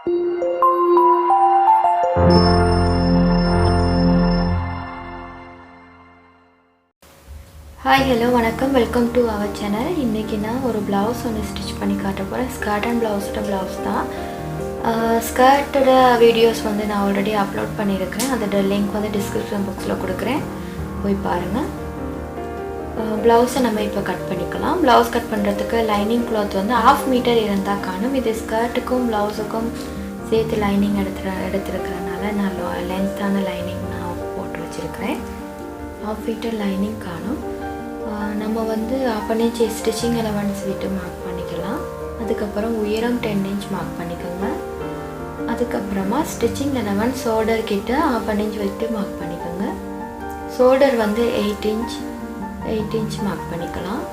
Hi, hello, வணக்கம், welcome to our channel. இன்றைக்கி நான் ஒரு ப்ளவுஸ் ஒன்று ஸ்டிச் பண்ணி காட்ட போகிறேன். ஸ்கர்ட் அண்ட் ப்ளவுஸ் தான். ஸ்கர்ட்டோட வீடியோஸ் வந்து நான் ஆல்ரெடி அப்லோட் பண்ணியிருக்கிறேன். அதோட லிங்க் வந்து டிஸ்கிரிப்ஷன் பாக்ஸில் கொடுக்குறேன், போய் பாருங்கள். ப்ளவுஸை நம்ம இப்போ கட் பண்ணிக்கலாம். ப்ளவுஸ் கட் பண்ணுறதுக்கு லைனிங் கிளாத் வந்து 1/2 மீட்டர் இருந்தால் காணும். இது ஸ்கர்ட்டுக்கும் ப்ளவுஸுக்கும் சேர்த்து லைனிங் எடுத்துருக்கிறனால நான் லென்த்தான லைனிங் நான் போட்டு வச்சுருக்கிறேன். 1/2 மீட்டர் லைனிங் காணும். நம்ம வந்து 1/2 இன்ச் ஸ்டிச்சிங் அலவன்ஸ் விட்டு மார்க் பண்ணிக்கலாம். அதுக்கப்புறம் உயரம் 10 இன்ச் மார்க் பண்ணிக்கோங்க. அதுக்கப்புறமா ஸ்டிச்சிங் அலவன்ஸ் ஷோல்டர் கிட்ட 1/2 இன்ச் விட்டு மார்க் பண்ணிக்கோங்க. ஷோல்டர் வந்து 8 இன்ச் மார்க் பண்ணிக்கலாம்.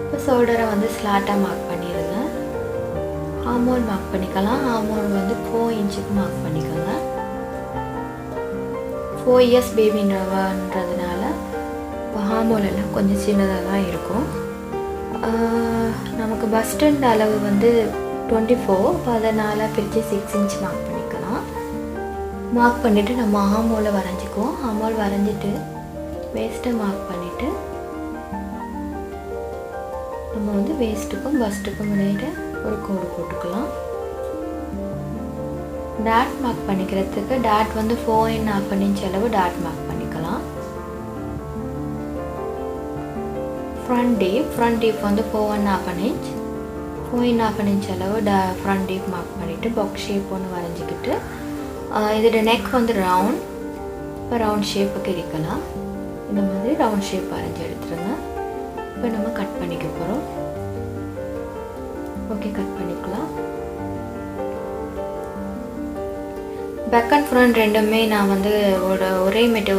இப்போ ஷோல்டரை வந்து ஸ்லாட்டாக மார்க் பண்ணிடுங்க. ஆர்மோல் மார்க் பண்ணிக்கலாம். ஆர்மோல் வந்து 4 இன்ச்சுக்கு மார்க் பண்ணிக்கோங்க. 4 இயர்ஸ் பேபின்றதுனால ஆர்மோல் எல்லாம் கொஞ்சம் சின்னதாக தான் இருக்கும். நமக்கு பஸ்டண்ட் அளவு வந்து 24, அதனால் பிரித்து 6 இன்ச் மார்க் பண்ணிக்கலாம். மார்க் பண்ணிவிட்டு நம்ம ஆர்மோலை வரைஞ்சிக்குவோம். ஆர்மோல் வரைஞ்சிட்டு வேஸ்ட்டை மார்க் பண்ணிவிட்டு நம்ம வந்து வேஸ்ட்டுக்கும் பஸ்ட்டுக்கும் இடையில ஒரு கோடு போட்டுக்கலாம். டாட் மார்க் பண்ணிக்கிறதுக்கு டாட் வந்து 4.5 இன்ச் அளவு டாட் மார்க் பண்ணிக்கலாம். ஃப்ரண்ட் டீப் வந்து 4.5 இன்ச் 4.5 இன்ச் அளவு ஃப்ரண்ட் டீப் மார்க் பண்ணிவிட்டு பாக்ஸ் ஷேப் ஒன்று வரைஞ்சிக்கிட்டு இதோட நெக் வந்து ரவுண்ட். இப்போ ரவுண்ட் ஷேப்புக்கு இருக்கலாம். இந்த மாதிரி ரவுண்ட் ஷேப் வரைஞ்சி எடுத்துருங்க. இப்போ நம்ம கட் பண்ணிக்க போகிறோம். ஓகே, கட் பண்ணிக்கலாம். பேக் அண்ட் ஃப்ரண்ட் ரெண்டுமே நான் வந்து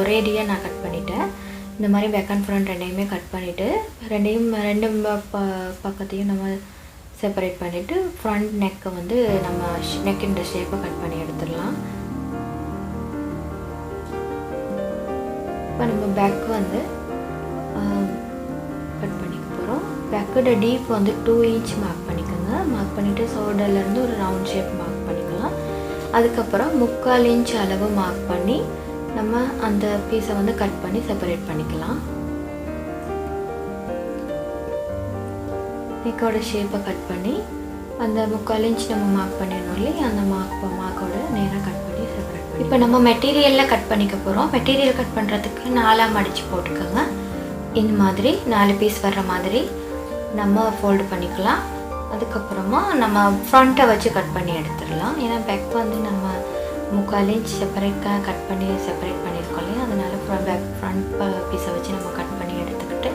ஒரேடியாக நான் கட் பண்ணிட்டேன். இந்த மாதிரி பேக் அண்ட் ஃப்ரண்ட் ரெண்டையுமே கட் பண்ணிவிட்டு ரெண்டு பக்கத்தையும் நம்ம செப்பரேட் பண்ணிவிட்டு ஃப்ரண்ட் நெக்கை வந்து நம்ம நெக்கின்ற ஷேப்பை கட் பண்ணி எடுத்துடலாம். இப்போ நம்ம பேக்கு வந்து கட் பண்ணிக்க போகிறோம். பேக்கோட டீப் வந்து 2 இன்ச் மார்க் பண்ணிக்கோங்க. மார்க் பண்ணிவிட்டு ஷோல்டர்லேருந்து ஒரு ரவுண்ட் ஷேப் மார்க் பண்ணிக்கலாம். அதுக்கப்புறம் 3/4 இன்ச் அளவு மார்க் பண்ணி நம்ம அந்த பீஸை வந்து கட் பண்ணி செப்பரேட் பண்ணிக்கலாம். நெக்கோட ஷேப்பை கட் பண்ணி அந்த 3/4 இன்ச் நம்ம மார்க் பண்ணிடணும் இல்லையா, அந்த மார்க்கோட நேராக கட் பண்ணி செப்பரேட் பண்ணி இப்போ நம்ம மெட்டீரியலில் கட் பண்ணிக்க போகிறோம். மெட்டீரியல் கட் பண்ணுறதுக்கு 4ஆக மடித்து போட்டுக்கோங்க. இந்த மாதிரி 4 பீஸ் வர்ற மாதிரி நம்ம ஃபோல்டு பண்ணிக்கலாம். அதுக்கப்புறமா நம்ம ஃப்ரண்ட்டை வச்சு கட் பண்ணி எடுத்துடலாம். ஏன்னா பேக் வந்து நம்ம 3/4 இன்ச் கட் பண்ணி செப்பரேட் பண்ணியிருக்கோம் இல்லையா, அதனால் ஃப்ரண்ட் பீஸை வச்சு நம்ம கட் பண்ணி எடுத்துக்கிட்டு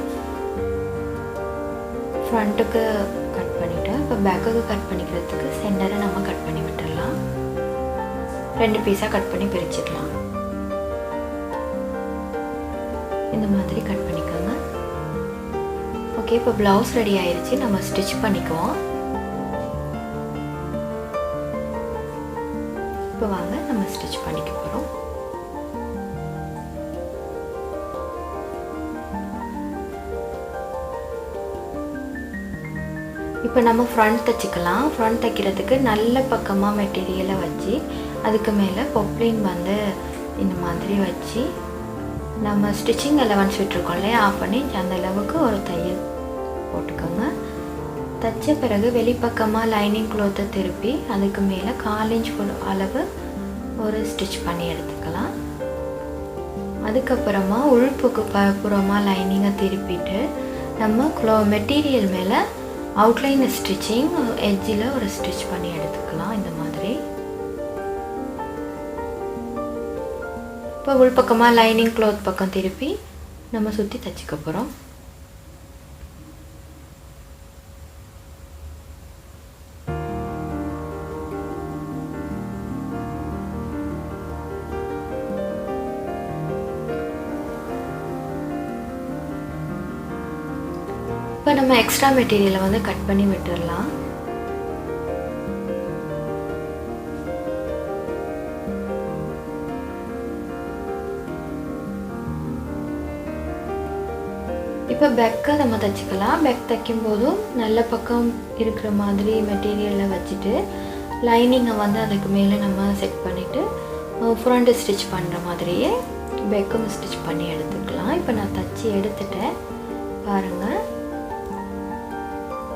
ஃப்ரண்ட்டுக்கு கட் பண்ணிவிட்டு இப்போ பேக்குக்கு கட் பண்ணிக்கிறதுக்கு சென்டரை நம்ம கட் பண்ணி விட்டுடலாம். 2 பீஸாக கட் பண்ணி பிரிச்சுக்கலாம். இந்த மாதிரி கட் பண்ணிக்கோங்க. ஓகே, இப்போ ப்ளவுஸ் ரெடி ஆயிடுச்சு. நம்ம ஸ்டிச் பண்ணிக்குவோம். இப்போ வாங்க நம்ம ஸ்டிச் பண்ணிக்க போகிறோம். இப்போ நம்ம ஃப்ரண்ட் தைச்சிக்கலாம். ஃப்ரண்ட் தைக்கிறதுக்கு நல்ல பக்கமாக மெட்டீரியலை வச்சு அதுக்கு மேலே பொப்ளின் வந்து இந்த மாதிரி வச்சு நம்ம ஸ்டிச்சிங் அலவன்ஸ் விட்டுருக்கோம் இல்லையா, 1/2 இன்ச் அந்த அளவுக்கு ஒரு தையல் போட்டுக்கோங்க. தைச்ச பிறகு வெளிப்பக்கமாக லைனிங் க்ளோத்தை திருப்பி அதுக்கு மேலே 1/4 இன்ச் அளவு ஒரு ஸ்டிச் பண்ணி எடுத்துக்கலாம். அதுக்கப்புறமா உள்புக்கு புறமாக லைனிங்கை திருப்பிட்டு நம்ம மெட்டீரியல் மேலே அவுட்லைன் ஸ்டிச்சிங் எட்ஜில் ஒரு ஸ்டிச் பண்ணி எடுத்துக்கலாம். இந்த மாதிரி இப்போ உள்பக்கமாக லைனிங் க்ளோத் பக்கம் திருப்பி நம்ம சுற்றி தைச்சிக்க போகிறோம். இப்போ நம்ம எக்ஸ்ட்ரா மெட்டீரியலை வந்து கட் பண்ணி விட்டுடலாம். இப்போ பெக்கை நம்ம தைச்சிக்கலாம். பெக் தைக்கும்போதும் நல்ல பக்கம் இருக்கிற மாதிரி மெட்டீரியலில் வச்சுட்டு லைனிங்கை வந்து அதுக்கு மேலே நம்ம செட் பண்ணிவிட்டு ஃப்ரண்ட் ஸ்டிச் பண்ணுற மாதிரியே பெக்கும் ஸ்டிச் பண்ணி எடுத்துக்கலாம். இப்போ நான் தைச்சி எடுத்துட்டேன் பாருங்கள்.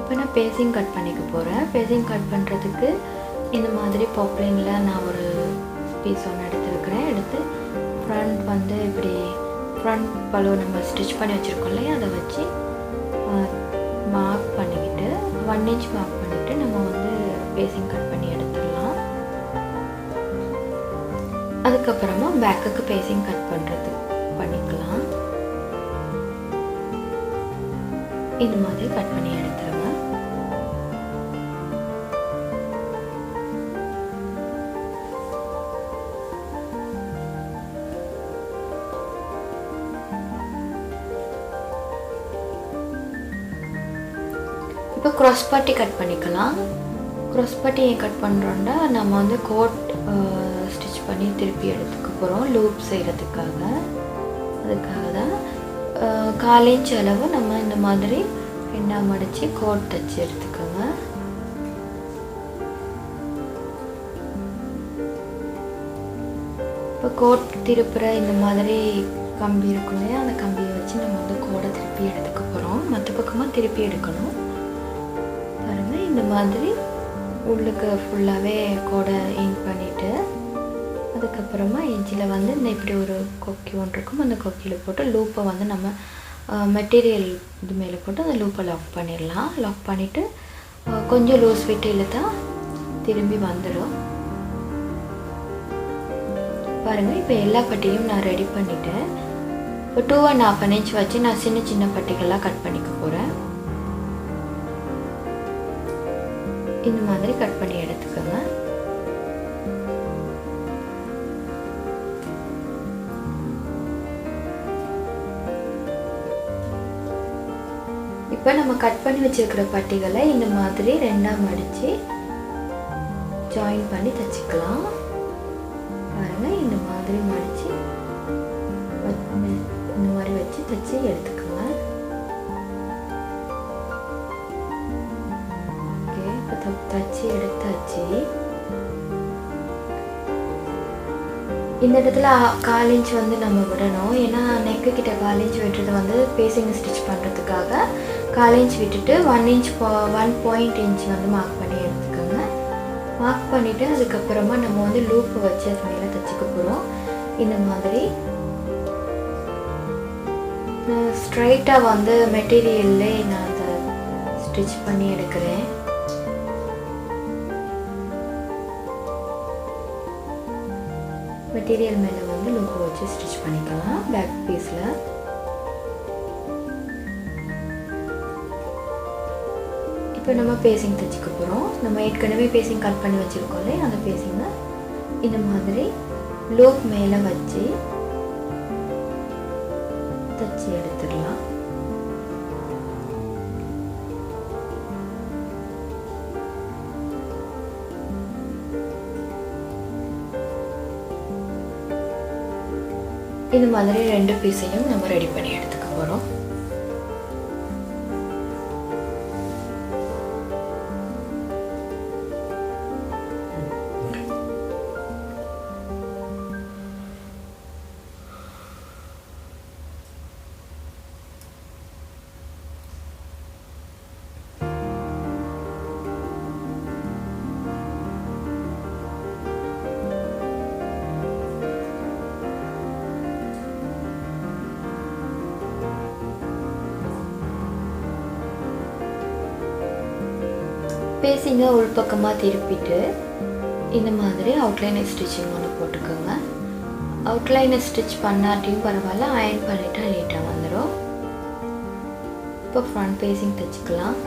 இப்போ நான் பேசிங் கட் பண்ணிக்க போகிறேன். பேசிங் கட் பண்ணுறதுக்கு இந்த மாதிரி பாப்லினில் நான் ஒரு பீஸ் ஒன்று எடுத்துருக்கிறேன். எடுத்து ஃப்ரண்ட் வந்து இப்படி ஃப்ரண்ட் பலோ நம்ம ஸ்டிச் பண்ணி வச்சுருக்கோம் இல்லையா, அதை வச்சு மார்க் பண்ணிக்கிட்டு 1 inch மார்க் பண்ணிவிட்டு நம்ம வந்து பேசிங் கட் பண்ணி எடுத்துடலாம். அதுக்கப்புறமா பேக்குக்கு பேசிங் கட் பண்ணுறது பண்ணிக்கலாம். இந்த மாதிரி கட் பண்ணி எடுத்துருங்க. இப்போ க்ராஸ் பட்டி கட் பண்ணிக்கலாம். க்ராஸ் பட்டி ஏன் கட் பண்ணுறோன்னா நம்ம வந்து கோட் ஸ்டிச் பண்ணி திருப்பி எடுத்துக்க போகிறோம் லூப் செய்கிறதுக்காக. அதுக்காக தான் 1/4 inch அளவு நம்ம இந்த மாதிரி 2 மடித்து கோட் தைச்சி எடுத்துக்கோங்க. இப்போ கோட் திருப்புற இந்த மாதிரி கம்பி இருக்கும் இல்லையா, அந்த கம்பியை வச்சு நம்ம வந்து கோடை திருப்பி எடுத்துக்க போகிறோம். மற்ற பக்கமாக திருப்பி எடுக்கணும். பாருங்கள், இந்த மாதிரி உள்ளுக்கு ஃபுல்லாகவே கோடை இங்க் பண்ணிவிட்டு அதுக்கப்புறமா எட்ஜில் வந்து இந்த இப்படி ஒரு கொக்கி ஒன்று இருக்கும். அந்த கொக்கியில் போட்டு லூப்பை வந்து நம்ம மெட்டீரியல் இது மேலே போட்டு அந்த லூப்பை லாக் பண்ணிடலாம். லாக் பண்ணிவிட்டு கொஞ்சம் லூஸ் விட்டு இழுத்தா திரும்பி வந்துடும். பாருங்கள், இப்போ எல்லா பட்டியும் நான் ரெடி பண்ணிவிட்டேன். இப்போ 2 1/2 inch வச்சு நான் சின்ன சின்ன பட்டிகளாக கட் பண்ணிக்க போகிறேன். இந்த மாதிரி கட் பண்ணி எடுத்துக்கோங்க. இப்போ நம்ம கட் பண்ணி வச்சிருக்கிற பட்டிகளை இந்த மாதிரி 2 மடித்து ஜாயின் பண்ணி தைச்சிக்கலாம். பாருங்கள், இந்த மாதிரி மடித்து இந்த மாதிரி வச்சு தைச்சி எடுத்துக்கோங்க. ஓகே, இப்போ தைச்சி எடுத்தாச்சு. இந்த இடத்துல 1/4 inch வந்து நம்ம விடணும். ஏன்னா நெக்கு கிட்ட 1/4 inch விட்டுறது வந்து பேசிங் ஸ்டிச் பண்ணுறதுக்காக 1/4 inch விட்டுட்டு 1 inch வந்து மார்க் பண்ணி எடுத்துக்கோங்க. மார்க் பண்ணிவிட்டு அதுக்கப்புறமா நம்ம வந்து லூப்பு வச்சு அது மேலே தைச்சிக்க போகிறோம். இந்த மாதிரி ஸ்ட்ரைட்டாக வந்து மெட்டீரியல்லே நான் அதை ஸ்டிச் பண்ணி எடுக்கிறேன். மெட்டீரியல் மேலே வந்து லூப்பு வச்சு ஸ்டிச் பண்ணிக்கலாம் பேக் பீஸில். இப்போ நம்ம பேசிங் தைச்சிக்க போகிறோம். நம்ம ஏற்கனவே பேசிங் கட் பண்ணி வச்சுருக்கோம்லே, அந்த பேசிங்கை இந்த மாதிரி லூப் மேலே வச்சு தைச்சி எடுத்துடலாம். இந்த மாதிரி 2 பீஸையும் நம்ம ரெடி பண்ணி எடுத்துக்க போகிறோம். பேசிங்கை உள்பக்கமாக திருப்பிட்டு இந்த மாதிரி அவுட்லைன் ஸ்டிச்சிங் ஒன்று போட்டுக்கோங்க. அவுட்லைனை ஸ்டிச் பண்ணாட்டியும் பரவாயில்ல, அயர்ன் பண்ணிட்டா நீட்டாக வந்துடும். இப்போ ஃப்ரண்ட் பேசிங் தைச்சிக்கலாம்.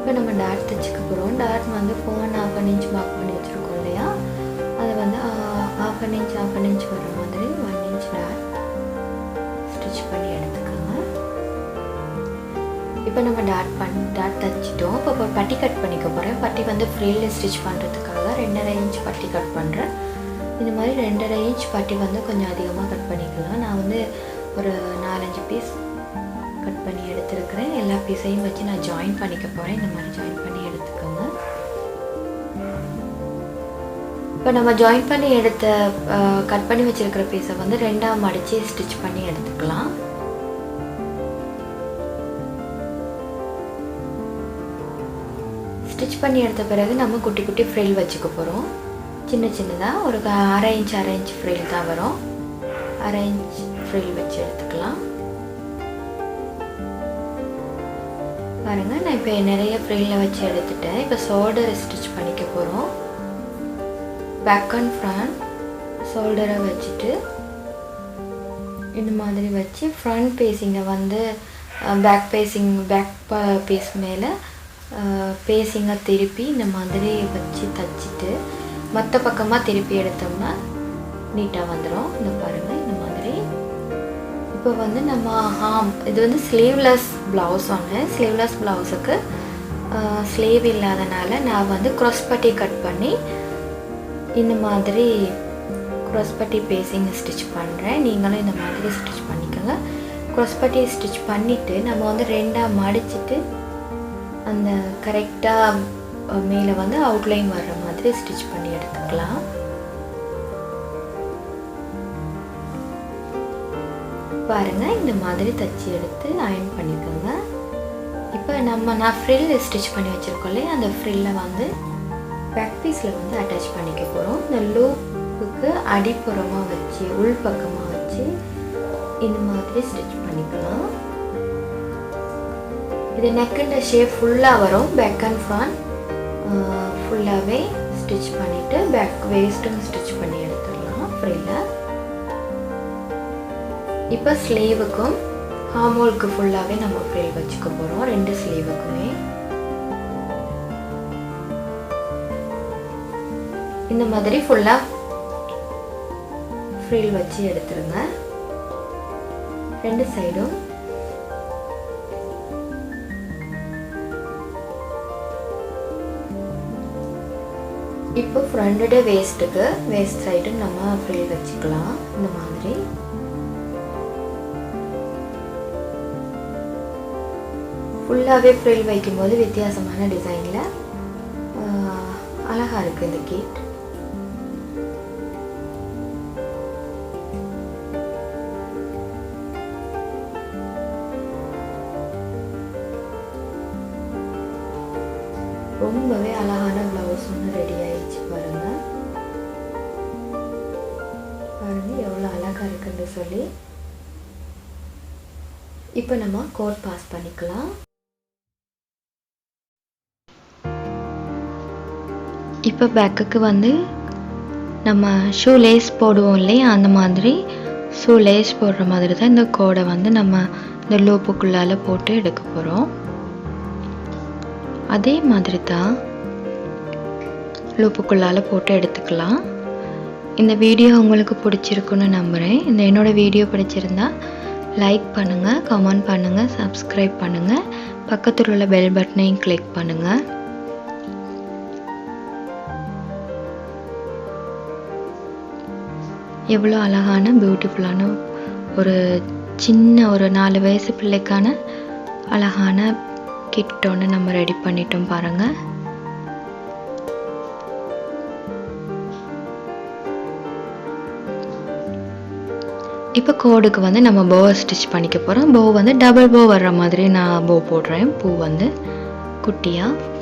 இப்போ நம்ம டாட் தைச்சிக்க போகிறோம். டாட் வந்து 4.5 இன்ச் மார்க் பண்ணி வச்சுருக்கோம் இல்லையா, அதை வந்து 1/2 இன்ச் வர மாதிரி 1 இன்ச் டாட் ஸ்டிச் பண்ணி எடுத்துக்கோங்க. இப்போ நம்ம டாட் தைச்சிட்டோம். இப்போ பட்டி கட் பண்ணிக்க போகிறேன். பட்டி வந்து ஃப்ரீல ஸ்டிச் பண்ணுறதுக்காக 2.5 இன்ச் பட்டி கட் பண்ணுறேன். இந்த மாதிரி 2.5 இன்ச் பட்டி வந்து கொஞ்சம் அதிகமாக கட் பண்ணிக்கலாம். நான் வந்து ஒரு 4-5 பீஸ் கட் பண்ணி எடுத்துருக்கிறேன். எல்லா பீஸையும் வச்சு நான் ஜாயின் பண்ணிக்க போகிறேன். இந்த மாதிரி ஜாயின் பண்ணி எடுத்துக்கோங்க. இப்போ நம்ம ஜாயின் பண்ணி எடுத்த கட் பண்ணி வச்சுருக்கிற பீஸை வந்து 2ஆக மடித்து ஸ்டிச் பண்ணி எடுத்துக்கலாம். ஸ்டிச் பண்ணி எடுத்த பிறகு நம்ம குட்டி குட்டி ஃப்ரில் வச்சுக்க போகிறோம். சின்ன சின்னதாக ஒரு 1/2 இன்ச் ஃப்ரில் தான் வரும். 1/2 இன்ச் ஃப்ரில் வச்சு எடுத்துக்கலாம். பாருங்கள், நான் இப்போ நிறைய ஃப்ரில்ல வச்சு எடுத்துட்டேன். இப்போ ஷோல்டரை ஸ்டிச் பண்ணிக்க போகிறோம். பேக் அண்ட் ஃப்ரண்ட் ஷோல்டரை வச்சுட்டு இந்த மாதிரி வச்சு ஃப்ரண்ட் பேஸிங்கை வந்து பேக் பீஸ் மேலே பேஸிங்கை திருப்பி இந்த மாதிரி வச்சு தைச்சிட்டு மற்ற பக்கமாக திருப்பி எடுத்தோம்னா நீட்டாக வந்துடும். இந்த பாருங்கள், இந்த மாதிரி. இப்போ வந்து நம்ம இது வந்து ஸ்லீவ்லெஸ் ப்ளவுஸ் ஒன்று. ஸ்லீவ்லெஸ் ப்ளவுஸுக்கு ஸ்லீவ் இல்லாதனால நான் வந்து க்ராஸ்பட்டி கட் பண்ணி இந்த மாதிரி க்ராஸ்பட்டி பேஸிங் ஸ்டிச் பண்ணுறேன். நீங்களும் இந்த மாதிரி ஸ்டிச் பண்ணிக்கோங்க. க்ராஸ்பட்டி ஸ்டிச் பண்ணிவிட்டு நம்ம வந்து 2ஆக மடிச்சுட்டு அந்த கரெக்டாக மேலே வந்து அவுட்லைன் வர்ற மாதிரி ஸ்டிச் பண்ணி எடுத்துக்கலாம். பாருங்கள், இந்த மாதிரி தச்சு எடுத்து அயர்ன் பண்ணிக்கோங்க. இப்போ நான் ஃப்ரில் ஸ்டிச் பண்ணி வச்சுருக்கோம்லே, அந்த ஃப்ரில்லை வந்து பேக் பீஸில் வந்து அட்டாச் பண்ணிக்க போகிறோம். இந்த லூப்புக்கு அடிப்புறமாக வச்சு உள்பக்கமாக வச்சு இந்த மாதிரி ஸ்டிச் பண்ணிக்கலாம். இது நெக்குன்ற ஷேப் ஃபுல்லாக வரும். பேக் அண்ட் ஃப்ரண்ட் ஃபுல்லாகவே ஸ்டிச் பண்ணிவிட்டு பேக் வேஸ்ட்டும் ஸ்டிச் பண்ணி எடுத்துடலாம் ஃப்ரில்ல. இப்போ ஸ்லீவுக்கும் ஹார்மோலுக்கு ஃபுல்லாகவே நம்ம ஃப்ரில் வச்சுக்க போகிறோம். 2 ஸ்லீவுக்குமே இந்த மாதிரி ஃபுல்லாக ஃப்ரில் வச்சு எடுத்துருங்க 2 சைடும். இப்போ ஃப்ரண்டோட வேஸ்ட் சைடு நம்ம ஃப்ரில் வச்சுக்கலாம். இந்த மாதிரி ஃபுல்லாகவே ஃப்ரில் வைக்கும்போது வித்தியாசமான டிசைனில் அழகாக இருக்குது இந்த கிட். ரொம்பவே அழகான ப்ளவுஸ் ஒன்று ரெடி ஆயிடுச்சு. பாருங்கள் எவ்வளோ அழகாக இருக்குன்னு சொல்லி. இப்போ நம்ம கோட் பாஸ் பண்ணிக்கலாம். இப்போ பேக்குக்கு வந்து நம்ம ஷூ லேஸ் போடுவோம் இல்லையா, அந்த மாதிரி ஷூ லேஸ் போடுற மாதிரி தான் இந்த கோடை வந்து நம்ம இந்த லூப்புக்குள்ளால போட்டு எடுக்க போகிறோம். அதே மாதிரி தான் லூப்புக்குள்ளால போட்டு எடுத்துக்கலாம். இந்த வீடியோ உங்களுக்கு பிடிச்சிருக்குன்னு நம்புகிறேன். என்னோடய வீடியோ பிடிச்சிருந்தா லைக் பண்ணுங்கள், கமெண்ட் பண்ணுங்கள், சப்ஸ்கிரைப் பண்ணுங்கள், பக்கத்தில் உள்ள பெல் பட்டனையும் கிளிக் பண்ணுங்கள். எவ்வளோ அழகான பியூட்டிஃபுல்லான ஒரு சின்ன ஒரு 4 வயசு பிள்ளைக்கான அழகான கிட் ஒன்று நம்ம ரெடி பண்ணிட்டோம் பாருங்கள். இப்போ கோடுக்கு வந்து நம்ம போவை ஸ்டிச் பண்ணிக்க போகிறோம். போ வந்து டபுள் போ வர்ற மாதிரி நான் போ போடுறேன். பூ வந்து குட்டியாக.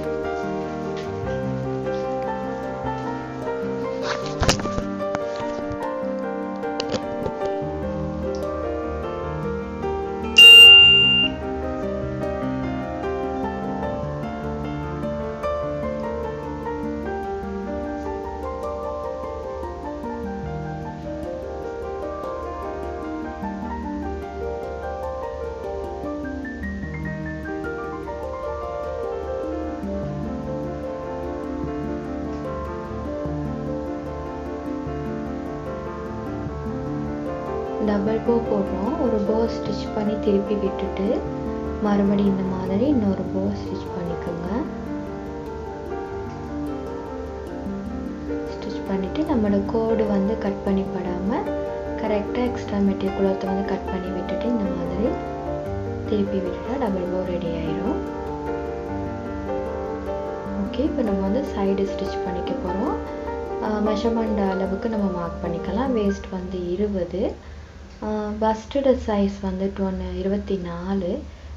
டபுள் போ போடுறோம். ஒரு போ ஸ்டிச் பண்ணி திருப்பி விட்டுட்டு மறுபடியும் இந்த மாதிரி இன்னொரு போ ஸ்டிச் பண்ணிக்கோங்க. ஸ்டிச் பண்ணிவிட்டு நம்மளோட கோடு வந்து கட் பண்ணி படாமல் கரெக்டாக எக்ஸ்ட்ரா மெட்டீரியல் குளத்தை வந்து கட் பண்ணி விட்டுட்டு இந்த மாதிரி திருப்பி விட்டுட்டா டபுள் போ ரெடி ஆயிடும். ஓகே, இப்போ நம்ம வந்து சைடு ஸ்டிச் பண்ணிக்க போகிறோம். மெஷர்மெண்ட் அளவுக்கு நம்ம மார்க் பண்ணிக்கலாம். வேஸ்ட் வந்து 20, பஸ்டோட சைஸ் வந்து 24.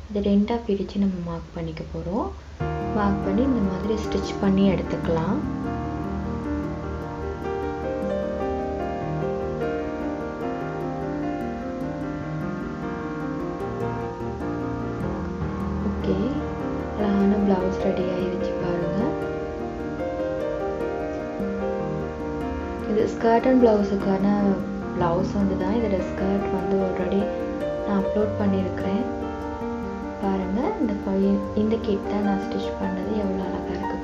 இது ரெண்டாக பிரித்து நம்ம மார்க் பண்ணிக்க போகிறோம். மார்க் பண்ணி இந்த மாதிரி ஸ்டிச் பண்ணி எடுத்துக்கலாம். ஓகே, அழகான ப்ளவுஸ் ரெடி ஆகிடுச்சு பாருங்கள். இது ஸ்கர்ட் அண்ட் ப்ளவுஸுக்கான ப்ளவுஸ் வந்து தான். இதோட ஸ்கர்ட் வந்து ஆல்ரெடி நான் அப்லோட் பண்ணியிருக்கிறேன் பாருங்கள். இந்த கிட் தான் நான் ஸ்டிச் பண்ணது. எவ்வளோ அழகாக இருக்குது